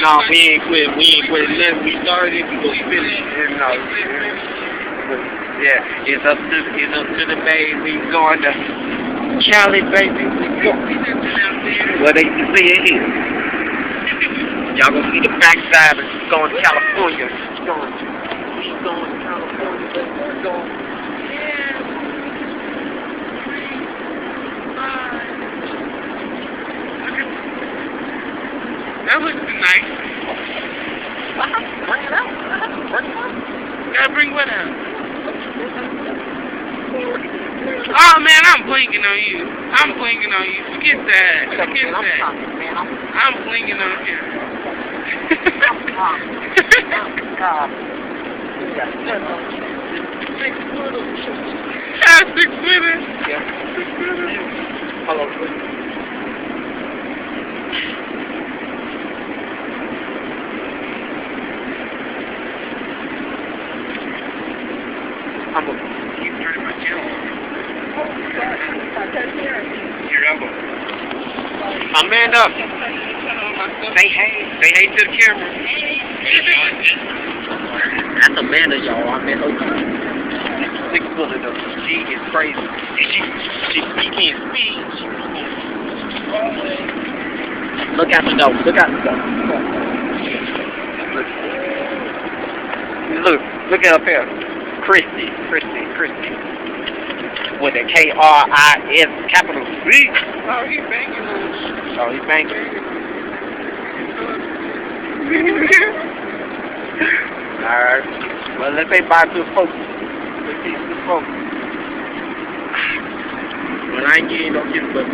No, we ain't quit. We ain't quit. Nothing. We started. We gonna finish. And no, yeah, it's up to the baby. We going to Cali, baby. We going. Well, they can see it here. Y'all gonna see the backside of going to California. We going to California, baby. We going. That looks nice. Bring it out. Gotta bring what out? Oh man, I'm blinking on you. Forget that. I'm blinking on you. Six minutes. Yeah. Hello, please. I'm gonna keep turning my channel. You're up. Amanda, say hey to the camera. That's Amanda, y'all. I met her. 6 foot of them. She is crazy. And she can't speak. Look out the door. Look at up here. Christy. With a K-R-I-S capital C. Oh, he's banging. Alright. Well, let's say bye to the folks. Well, I ain't getting no kids, but